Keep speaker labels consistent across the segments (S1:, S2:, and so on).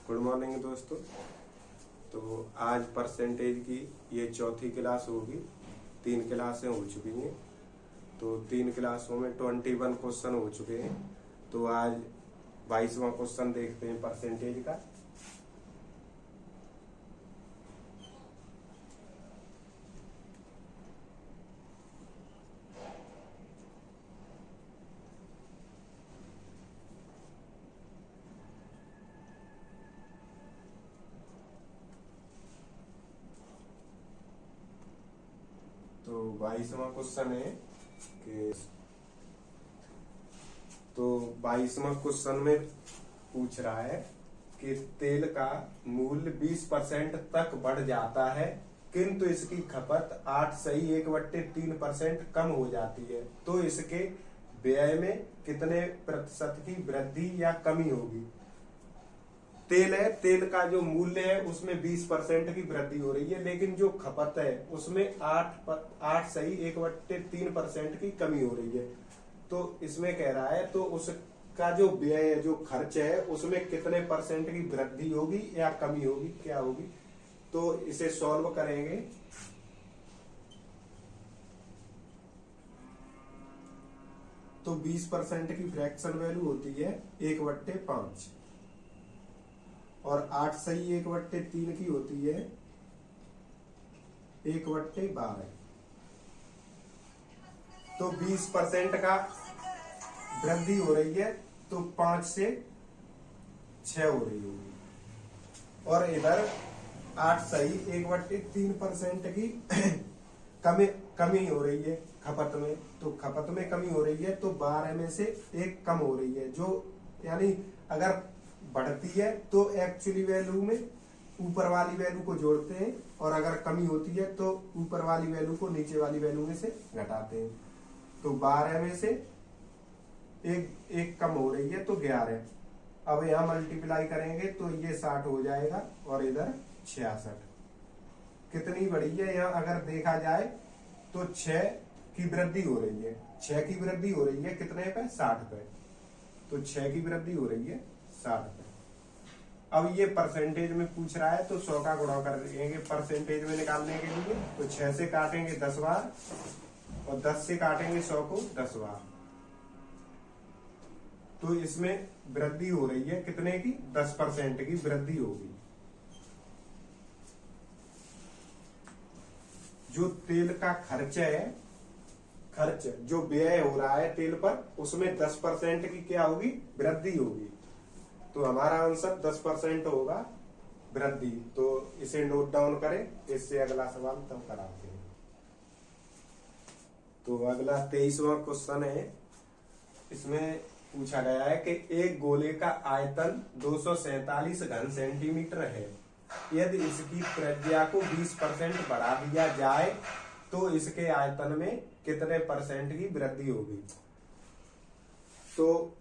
S1: Good morning दोस्तों। तो आज परसेंटेज की ये चौथी क्लास होगी। 3 क्लासें हो चुकी हैं। तो 3 क्लासों में 21 क्वेश्चन हो चुके हैं। तो आज 22वां क्वेश्चन देखते हैं परसेंटेज का। तो 22वां क्वेश्चन है कि 22वां क्वेश्चन में पूछ रहा है कि तेल का मूल्य 20% तक बढ़ जाता है किंतु इसकी खपत 8.1/3% कम हो जाती है, तो इसके व्यय में कितने प्रतिशत की वृद्धि या कमी होगी। तेल है, तेल का जो मूल्य है उसमें 20% की वृद्धि हो रही है, लेकिन जो खपत है उसमें 8.1/3% की कमी हो रही है। तो इसमें कह रहा है तो उसका जो व्यय है, जो खर्च है, उसमें कितने परसेंट की वृद्धि होगी या कमी होगी, क्या होगी। तो इसे सॉल्व करेंगे। तो 20% की फ्रैक्शन वैल्यू होती है 1/5 और 8.1/3 की होती है 1/12। तो 20% का वृद्धि हो रही है तो 5 से 6 हो रही होगी, और इधर 8.1/3% की कमी हो रही है खपत में। तो खपत में कमी हो रही है तो 12 में से 1 कम हो रही है, जो यानी अगर बढ़ती है तो एक्चुअली वैल्यू में ऊपर वाली वैल्यू को जोड़ते हैं, और अगर कमी होती है तो ऊपर वाली वैल्यू को नीचे वाली वैल्यू में से घटाते हैं। तो 12 में से एक कम हो रही है तो 11। अब यहाँ मल्टीप्लाई करेंगे तो ये 60 हो जाएगा और इधर 66। कितनी बढ़ी है यहाँ अगर देखा जाए तो 6 की वृद्धि हो रही है। 6 की वृद्धि हो रही है कितने पे? 60 पे। तो 6 की वृद्धि हो रही है 60 पे। अब ये परसेंटेज में पूछ रहा है तो 100 का गुणा कर देंगे परसेंटेज में निकालने के लिए। तो 6 से काटेंगे 10 बार और 10 से काटेंगे 100 को 10 बार। तो इसमें वृद्धि हो रही है कितने की? 10% की वृद्धि होगी। जो तेल का खर्च है, खर्च जो व्यय हो रहा है तेल पर, उसमें 10% की क्या होगी? वृद्धि होगी। तो हमारा आंसर 10% होगा वृद्धि। तो इसे नोट डाउन करें, इससे अगला सवाल तब कराते हैं। तो अगला 23वां क्वेश्चन है। इसमें पूछा गया है कि एक गोले का आयतन 247 घन सेंटीमीटर है। यदि इसकी त्रिज्या को 20% बढ़ा दिया जाए तो इसके आयतन में कितने परसेंट की वृद्धि होगी। तो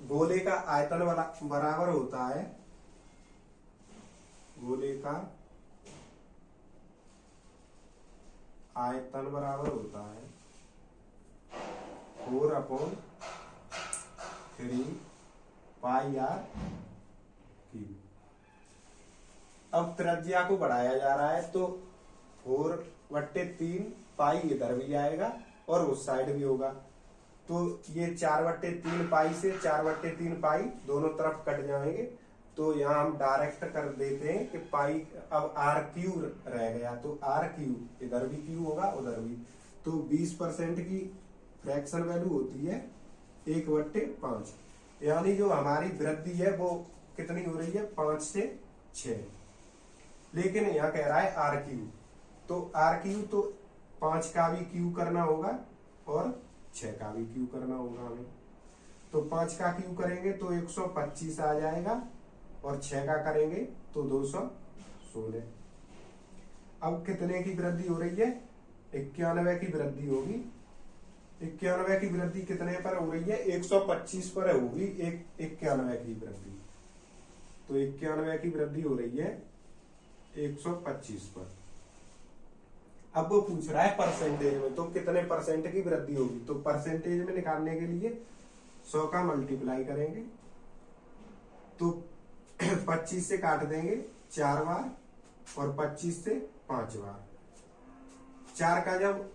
S1: गोले का आयतन बराबर होता है, गोले का आयतन बराबर होता है 4/3 πr³। अब त्रिज्या को बढ़ाया जा रहा है तो 4/3 पाई इधर भी आएगा और उस साइड भी होगा। तो ये 4/3 पाई से 4/3 पाई दोनों तरफ कट जाएंगे। तो यहाँ हम डायरेक्ट कर देते हैं कि पाई अब r³ रह गया, तो r³ इधर भी क्यू होगा उधर भी। तो 20% की फ्रैक्शन वैल्यू होती है 1/5, यानी जो हमारी वृद्धि है वो कितनी हो रही है? 5 से 6। लेकिन यहाँ कह रहा है r³, तो r³ तो 5 का भी क्यू करना होगा और 6 का भी क्यू करना होगा हमें। तो 5 का क्यू करेंगे तो 125 आ जाएगा और 6 का करेंगे तो 216। अब कितने की वृद्धि हो रही है? 91 की वृद्धि होगी। 91 की वृद्धि कितने पर हो रही है? 125 पर होगी 91 की वृद्धि। तो 91 की वृद्धि हो रही है 125 पर। अब वो पूछ रहा है परसेंटेज में, तो कितने परसेंट की वृद्धि होगी। तो परसेंटेज में निकालने के लिए 100 का मल्टीप्लाई करेंगे तो 25 से काट देंगे 4 बार और 25 से 5 बार। 4 का जब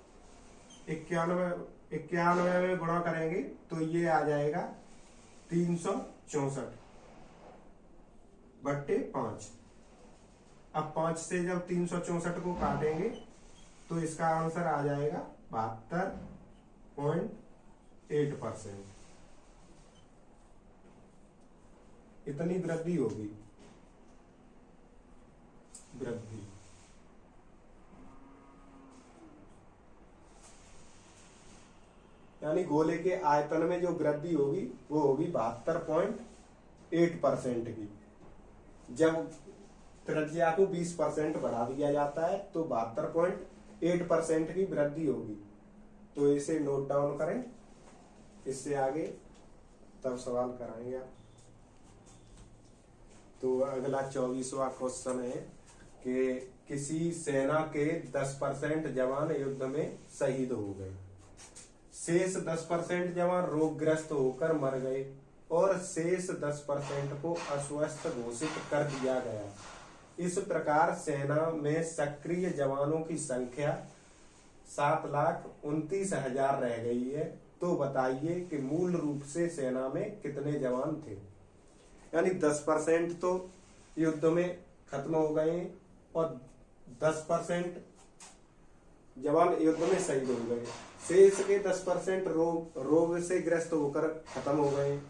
S1: 91 में गुणा करेंगे तो ये आ जाएगा 364 बट्टे 5। अब 5 से जब 364 को काटेंगे तो इसका आंसर आ जाएगा 72.8%। इतनी वृद्धि होगी, वृद्धि। यानी गोले के आयतन में जो वृद्धि होगी वो होगी 72.8% की। जब त्रिज्या को 20% बढ़ा दिया जाता है तो 72.8% की वृद्धि होगी। तो इसे नोट डाउन करें, इससे आगे तब सवाल कराएंगे आप। तो अगला 24वां क्वेश्चन है कि किसी सेना के 10% जवान युद्ध में शहीद हो गए, शेष 10% जवान रोगग्रस्त होकर मर गए और शेष 10% को अस्वस्थ घोषित कर दिया गया। इस प्रकार सेना में सक्रिय जवानों की संख्या 7,29,000 रह गई है। तो बताइए कि मूल रूप से सेना में कितने जवान थे। यानी 10% तो युद्ध में खत्म हो गए और 10% जवान युद्ध में शहीद हो गए। शेष के 10% रोग से ग्रस्त होकर खत्म हो गए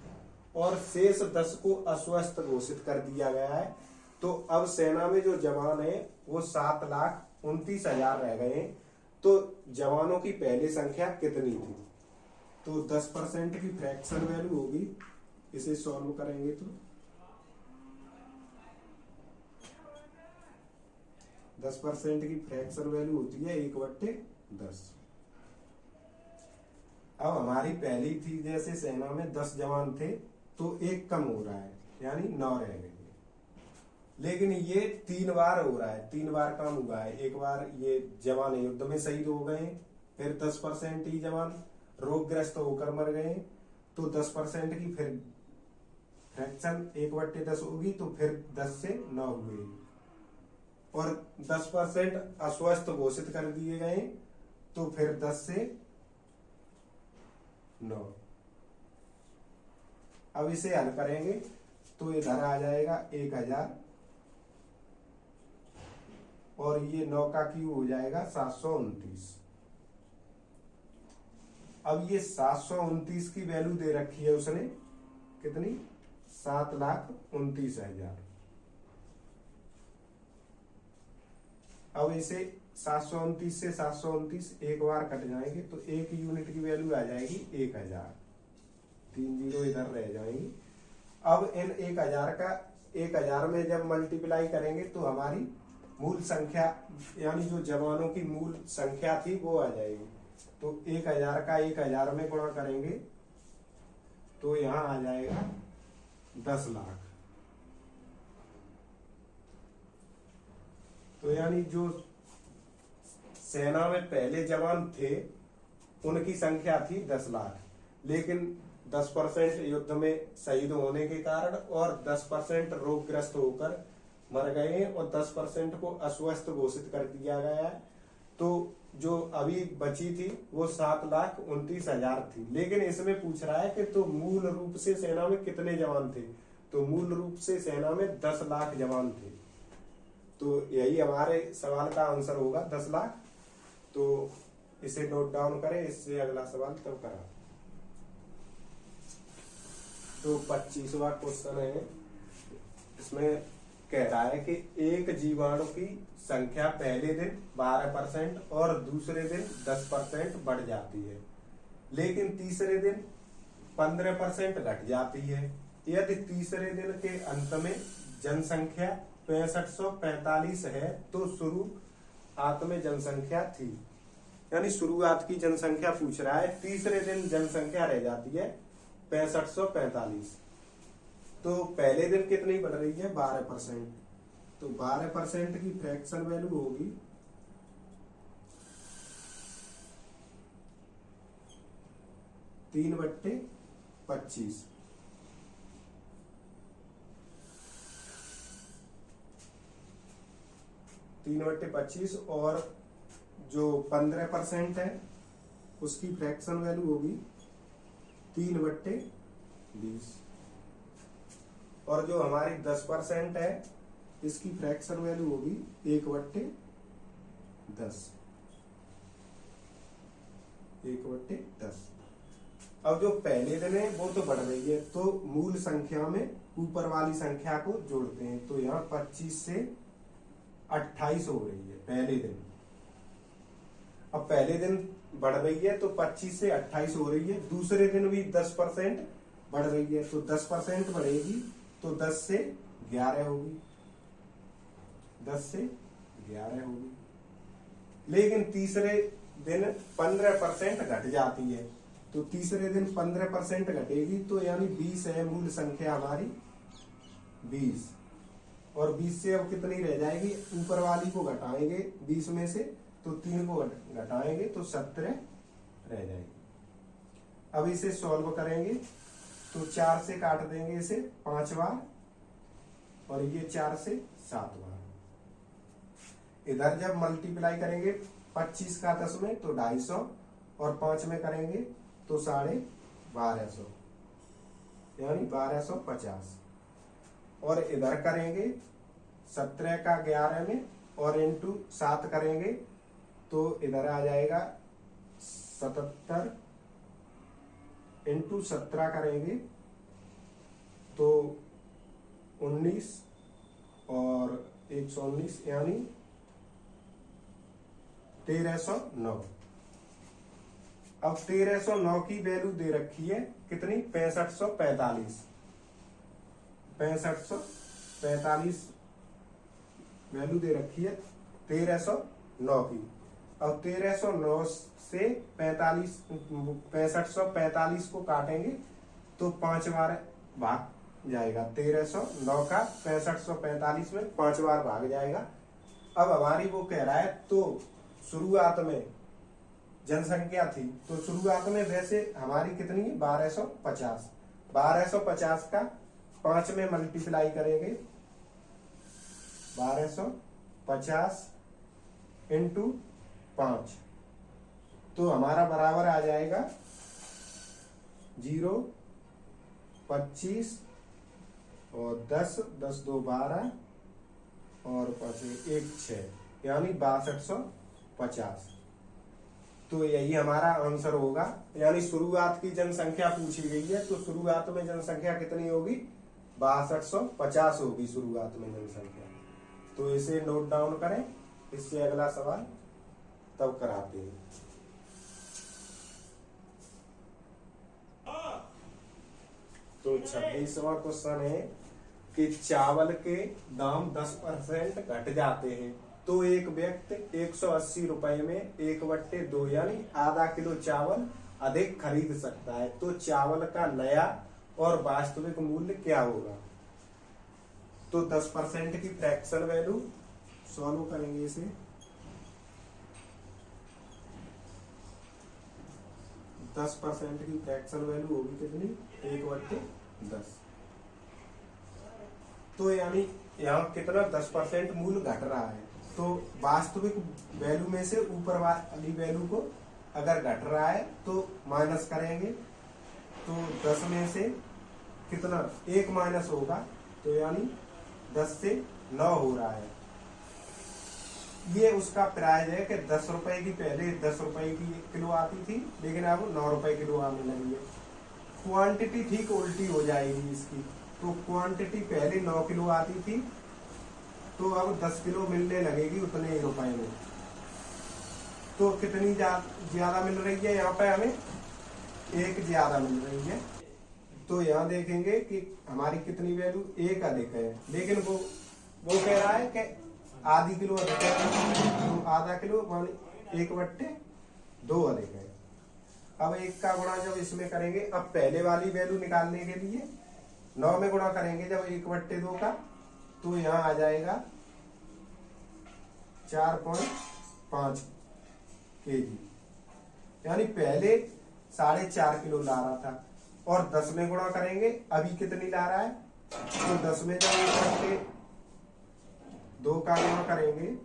S1: और शेष 10 को अस्वस्थ घोषित कर दिया गया है। तो अब सेना में जो जवान है वो 7,29,000 रह गए। तो जवानों की पहले संख्या कितनी थी? तो 10% की फ्रैक्शन वैल्यू होगी, इसे सॉल्व करेंगे तो 10% की फ्रैक्शन वैल्यू होती है 1/10। अब हमारी पहली थी जैसे सेना में 10 जवान थे तो एक कम हो रहा है यानी 9 रह गए। लेकिन ये 3 बार हो रहा है, 3 बार कम हुआ है। एक बार ये जवान युद्ध में शहीद हो गए, फिर 10% ही जवान रोगग्रस्त होकर मर गए। तो 10% की फिर फ्रैक्शन 1/10 होगी तो फिर 10 से 9 हुए और 10% अस्वस्थ घोषित कर दिए गए तो फिर 10 से 9। अब इसे हल करेंगे तो इधर आ जाएगा 1000 और ये 9 का क्यूब हो जाएगा 729। अब ये 729 की वैल्यू दे रखी है उसने कितनी, 7,29,000। अब इसे 729 से 729 एक बार कट जाएंगे तो एक यूनिट की वैल्यू आ जाएगी 1000। 3 जीरो इधर रह जाएंगी। अब इन 1000 में जब मल्टीप्लाई करेंगे तो हमारी मूल संख्या यानी जो जवानों की मूल संख्या थी वो आ जाएगी। तो 1000 का 1000 में गुणा करेंगे तो यहां आ जाएगा 10 लाख। तो यानी जो सेना में पहले जवान थे उनकी संख्या थी 10 लाख, लेकिन 10% युद्ध में शहीद होने के कारण और 10% रोगग्रस्त होकर मर गए और 10% को अस्वस्थ घोषित कर दिया गया है। तो जो अभी बची थी वो 7,29,000 थी। लेकिन इसमें पूछ रहा है कि तो मूल रूप से सेना में कितने जवान थे। तो मूल रूप से सेना में 10 लाख जवान थे। तो यही हमारे सवाल का आंसर होगा 10 लाख। तो इसे नोट डाउन करें, इससे अगला सवाल तब करा। तो 25वां क्वेश्चन है, इसमें कह रहा है कि एक जीवाणु की संख्या पहले दिन 12% और दूसरे दिन 10% बढ़ जाती है, लेकिन तीसरे दिन 15% घट जाती है। यदि तीसरे दिन के अंत में जनसंख्या 6545 है तो शुरुआत में जनसंख्या थी। यानी शुरुआत की जनसंख्या पूछ रहा है, तीसरे दिन जनसंख्या रह जाती है 6545। तो पहले दिन कितनी बढ़ रही है 12%। तो 12% की फ्रैक्शन वैल्यू होगी 3/25। 3/25 और जो 15% है उसकी फ्रैक्शन वैल्यू होगी 3/20 और जो हमारी 10% है इसकी फ्रैक्शन वैल्यू होगी 1/10। 1/10। अब जो पहले दिन है वो तो बढ़ रही है, तो मूल संख्या में ऊपर वाली संख्या को जोड़ते हैं। तो यहाँ 25 से 28 हो रही है पहले दिन। अब पहले दिन बढ़ रही है तो 25 से 28 हो रही है। दूसरे दिन भी 10% बढ़ रही है, तो 10% बढ़ेगी तो 10 से 11 होगी। 10 से 11 होगी। लेकिन तीसरे दिन 15% घट जाती है, तो तीसरे दिन 15% घटेगी, तो यानी 20 है मूल संख्या हमारी 20। और 20 से अब कितनी रह जाएगी, ऊपर वाली को घटाएंगे 20 में से, तो 3 को घटाएंगे तो 17 रह जाएगी। अब इसे सॉल्व करेंगे तो 4 से काट देंगे इसे 5 बार और ये 4 से 7 बार। इधर जब मल्टीप्लाई करेंगे 25 का 10 में तो 250 और 5 में करेंगे तो 1250 यानी 1250। और इधर करेंगे 17 का 11 में और इंटू 7 करेंगे तो इधर आ जाएगा 77 इंटू 17 करेंगे तो 19 और 119 यानी 1309। अब 1309 की वैल्यू दे रखी है कितनी, 6545। 6545 वैल्यू दे रखी है 1309 की। अब 1309 से 6545 को काटेंगे तो 5 बार भाग जाएगा। 1309 का 6545 में 5 बार भाग जाएगा। अब हमारी वो कह रहा है, तो शुरुआत में जनसंख्या थी, तो शुरुआत में वैसे हमारी कितनी है 1250। 1250 का 5 में मल्टीप्लाई करेंगे 1250 इंटू 5 तो हमारा बराबर आ जाएगा 0, 25 और 10, 10 2 12 और 5 1 6 यानी 6250। तो यही हमारा आंसर होगा। यानी शुरुआत की जनसंख्या पूछी गई है, तो शुरुआत में जनसंख्या कितनी होगी 6250 होगी शुरुआत में जनसंख्या। तो इसे नोट डाउन करें, इससे अगला सवाल तब कराते हैं। तो 26वां क्वेश्चन है कि चावल के दाम 10% घट जाते हैं, तो एक व्यक्ति 180 रुपए में 1/2 यानी आधा किलो चावल अधिक खरीद सकता है। तो चावल का नया और वास्तविक मूल्य क्या होगा। तो 10% की फ्रैक्शन वैल्यू सॉल्व करेंगे इसे। 10% की फ्रैक्शन वैल्यू होगी कितनी 1/10। तो यानी यहाँ कितना 10% मूल्य घट रहा है, तो वास्तविक वैल्यू में से ऊपर वाली वैल्यू को अगर घट रहा है तो माइनस करेंगे, तो 10 में से कितना 1 माइनस होगा, तो यानी 10 से 9 हो रहा है। ये उसका प्राइस है कि 10 रुपए की पहले 10 रुपए की किलो आती थी, लेकिन अब 9 रुपए किलो आने लगी है। क्वांटिटी ठीक उल्टी हो जाएगी इसकी। तो क्वांटिटी पहले 9 किलो आती थी, तो अब 10 किलो मिलने लगेगी उतने ही रुपए में। तो कितनी ज्यादा मिल रही है यहाँ पे हमें 1 ज्यादा मिल रही है। तो यहाँ देखेंगे कि हमारी कितनी वैल्यू 1 अधिक है, लेकिन वो कह रहा है कि आधी किलो अधिक है, तो आधा किलो माने 1/2 अधिक है। अब 1 का गुणा जब इसमें करेंगे, अब पहले वाली वैल्यू निकालने के लिए 9 में गुणा करेंगे जब 1/2 का, तो यहाँ आ जाएगा 4.5 kg। यानी पहले 4.5 किलो ला रहा था, और 10 में गुणा करेंगे अभी कितनी ला रहा है, तो 10 में जब 1/2 का गुणा करेंगे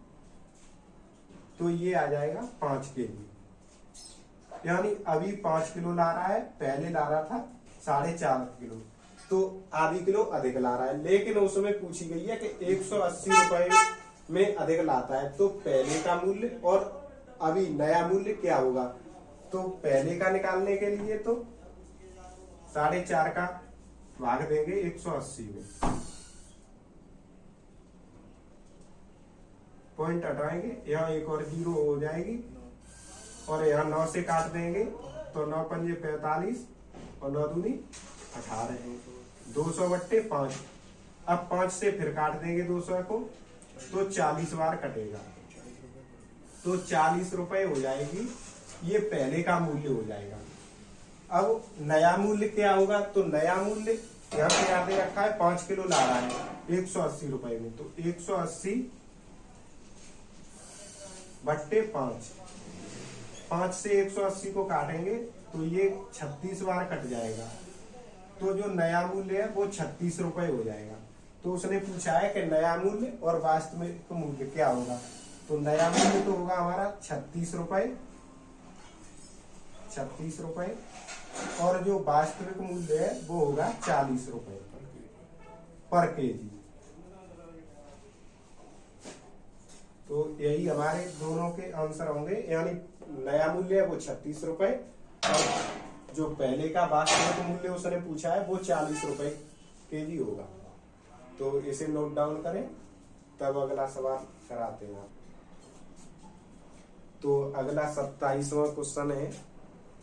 S1: तो ये आ जाएगा 5 केजी। यानी अभी 5 किलो ला रहा है, पहले ला रहा था 4.5 किलो, तो आधी किलो अधिक ला रहा है। लेकिन उसमें पूछी गई है कि 180 रुपए में अधिक लाता है, तो पहले का मूल्य और अभी नया मूल्य क्या होगा। तो पहले का निकालने के लिए तो 4.5 का भाग देंगे 180 में, पॉइंट हटाएंगे, यहाँ एक और 0 हो जाएगी और यहाँ 9 से काट देंगे तो 9 पंजे 45 और 9 दूनी 18, 200/5। अब 5 से फिर काट देंगे 200 को, तो 40 बार कटेगा, तो 40 रुपए हो जाएगी। ये पहले का मूल्य हो जाएगा। अब नया मूल्य क्या होगा, तो नया मूल्य यहाँ पे याद रखा है 5 किलो ला रहा है 180 रुपए में, तो 180/5, 5 से 180 को काटेंगे तो ये 36 बार कट जाएगा, तो जो नया मूल्य है वो 36 रुपए हो जाएगा। तो उसने पूछा है कि नया मूल्य और वास्तविक मूल्य क्या होगा, तो नया मूल्य तो होगा हमारा 36 रुपए, 36 रुपए, और जो वास्तविक मूल्य है वो होगा 40 रुपए पर केजी। तो यही हमारे दोनों के आंसर होंगे, यानी नया मूल्य है वो 36 रुपए और जो पहले का वास्तविक मूल्य उसने पूछा है वो 40 रुपए केजी होगा। तो इसे नोट डाउन करें, तब अगला सवाल कराते हैं। तो अगला 27वां क्वेश्चन है,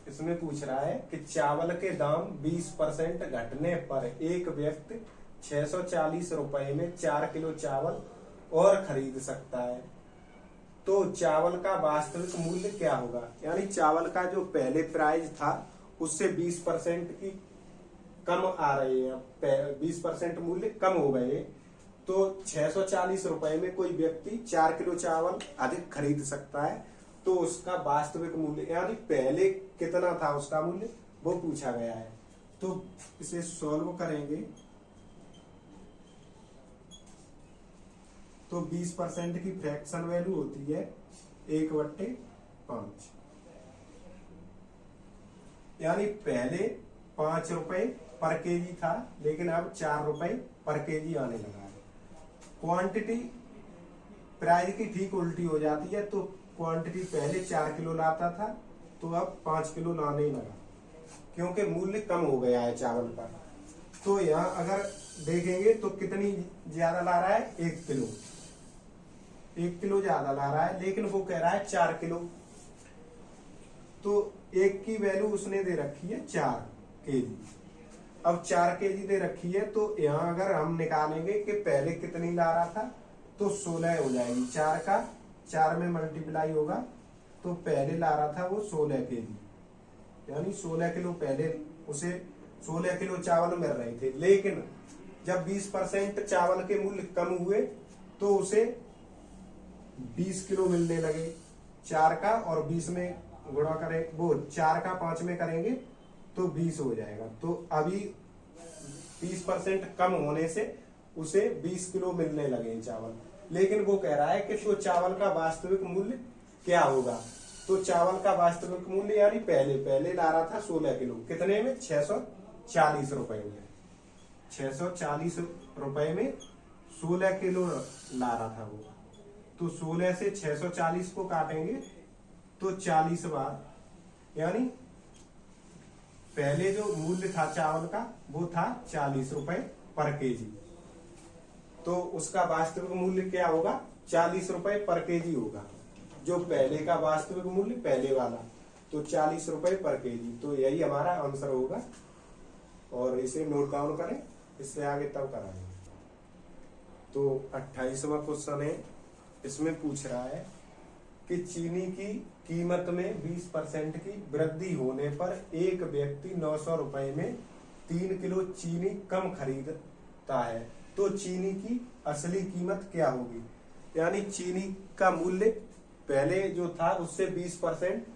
S1: इसमें पूछ रहा है कि चावल के दाम 20% घटने पर एक व्यक्ति 640 रुपए में 4 किलो चावल और खरीद सकता है, तो चावल का वास्तविक मूल्य क्या होगा। यानी चावल का जो पहले प्राइस था उससे 20% की कम आ रही है, 20% मूल्य कम हो गए, तो 640 रुपए में कोई व्यक्ति 4 किलो चावल अधिक खरीद सकता है, तो उसका वास्तविक मूल्य यानी पहले कितना था उसका मूल्य वो पूछा गया है। तो इसे सॉल्व करेंगे तो 20% की फ्रैक्शन वैल्यू होती है 1/5, यानी पहले 5 रुपए पर केजी था, लेकिन अब 4 रुपए पर केजी आने लगा है। क्वांटिटी प्राइस की ठीक उल्टी हो जाती है, तो क्वांटिटी पहले 4 किलो लाता था तो अब 5 किलो लाने ही लगा, क्योंकि मूल्य कम हो गया है चावल का। तो यहाँ अगर देखेंगे तो कितनी ज्यादा ला रहा है, 1 किलो, 1 किलो ज्यादा ला रहा है, लेकिन वो कह रहा है 4 किलो। तो 1 की वैल्यू उसने दे रखी है 4 केजी। अब 4 केजी दे रखी है, तो यहाँ अगर हम निकालेंगे कि पहले कितनी ला रहा था, तो 16 हो जाएगी। 4 का 4 में मल्टीप्लाई होगा, तो पहले ला रहा था वो 16 केजी, यानी 16 किलो पहले उसे 16 किलो चावल मिल रहे थे। लेकिन जब 20% चावल के मूल्य कम हुए तो उसे 20 किलो मिलने लगे। 4 का और 20 में गुणा करें, वो 4 का 5 में करेंगे तो 20 हो जाएगा। तो अभी 20% कम होने से उसे 20 किलो मिलने लगे चावल, लेकिन वो कह रहा है कि तो चावल का वास्तविक मूल्य क्या होगा। तो चावल का वास्तविक मूल्य यानी पहले ला रहा था 16 किलो, कितने में, 640 रुपए में, 640 रुपए में 16 किलो ला रहा था वो। तो 16 से 640 को काटेंगे तो 40 बार, यानी पहले जो मूल्य था चावल का वो था 40 रुपए पर केजी, तो उसका वास्तविक मूल्य क्या होगा, 40 रुपए पर केजी होगा। जो पहले का वास्तविक मूल्य पहले वाला, तो 40 रुपए पर केजी। तो यही हमारा आंसर होगा, और इसे नोट डाउन करें, इससे आगे तब कराएंगे। तो 28वां क्वेश्चन है, इसमें पूछ रहा है कि चीनी की कीमत में 20% की वृद्धि होने पर एक व्यक्ति 900 रुपए में 3 किलो चीनी कम खरीदता है, तो चीनी की असली कीमत क्या होगी। यानी चीनी का मूल्य पहले जो था उससे 20%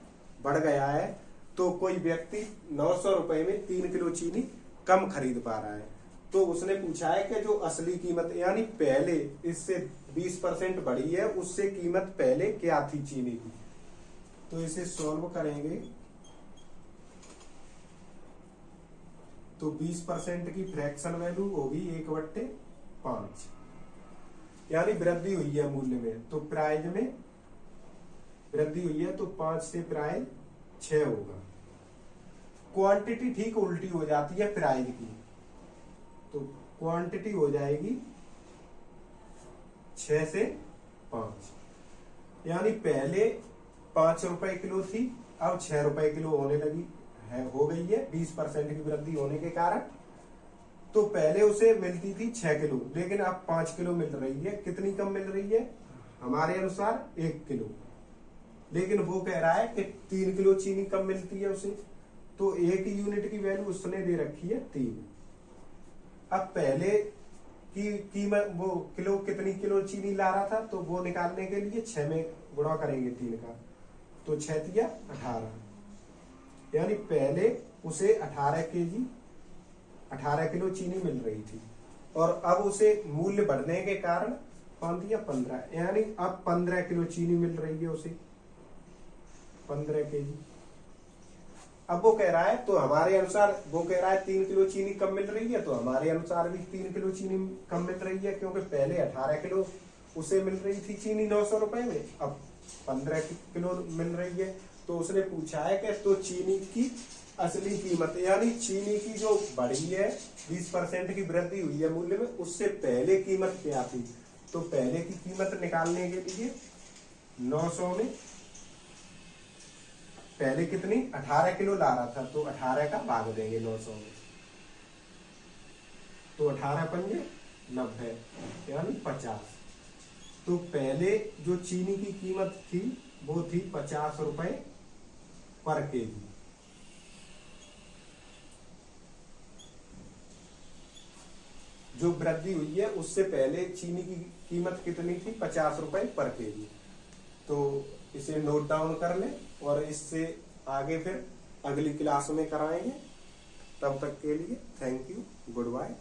S1: बढ़ गया है, तो कोई व्यक्ति 900 रुपए में 3 किलो चीनी कम खरीद पा रहा है, तो उसने पूछा है कि जो असली कीमत यानी पहले इससे 20% बढ़ी है, उससे कीमत पहले क्या थी चीनी की। तो इसे सॉल्व करेंगे तो 20% की फ्रैक्शन वैल्यू होगी 1/5, यानी वृद्धि हुई है मूल्य में, तो प्राइस में वृद्धि हुई है, तो 5 से प्राइस 6 होगा। क्वांटिटी ठीक उल्टी हो जाती है प्राइस की, तो क्वांटिटी हो जाएगी 6 से 5, यानी पहले 5 रुपए किलो थी, अब 6 रुपए किलो होने लगी है, हो गई है 20% की वृद्धि होने के कारण। तो पहले उसे मिलती थी 6 किलो, लेकिन अब 5 किलो मिल रही है। कितनी कम मिल रही है हमारे अनुसार? 1 किलो। लेकिन वो कह रहा है कि 3 किलो चीनी कम मिलती है उसे, तो 1 यूनिट की वैल्यू उसने दे रखी है 3। अब पहले की कीमत वो किलो कितनी किलो चीनी ला रहा था, तो वो निकालने के लिए 6 में गुणा करेंगे 3 का, तो 6 तिया 18, यानी पहले उसे 18 किलो चीनी मिल रही थी, और अब उसे मूल्य बढ़ने के कारण 5 या 15, यानी अब 15 किलो चीनी मिल रही है उसे, 15 केजी। अब वो कह रहा है, तो हमारे अनुसार वो कह रहा है 3 किलो चीनी कम मिल रही है, तो हमारे अनुसार भी 3 किलो चीनी कम मिल रही है, क्योंकि पहले 18 किलो उसे मिल रही थी चीनी 900 रुपए में, अब 15 किलो मिल रही है। तो उसने पूछा है कि तो चीनी की असली कीमत, यानी चीनी की जो बढ़ी है 20% की वृद्धि हुई है मूल्य में, उससे पहले कीमत क्या थी। तो पहले की कीमत निकालने के लिए 900 में पहले कितनी 18 किलो ला रहा था, तो 18 का भाग देंगे 900 में, तो 18 पंजे 90, यानी 50। तो पहले जो चीनी की कीमत थी वो थी 50 रुपए पर केजी। जो वृद्धि हुई है उससे पहले चीनी की कीमत कितनी थी? 50 रुपए पर केजी। तो इसे नोट डाउन कर लें, और इससे आगे फिर अगली क्लास में कराएंगे। तब तक के लिए थैंक यू, गुड बाय।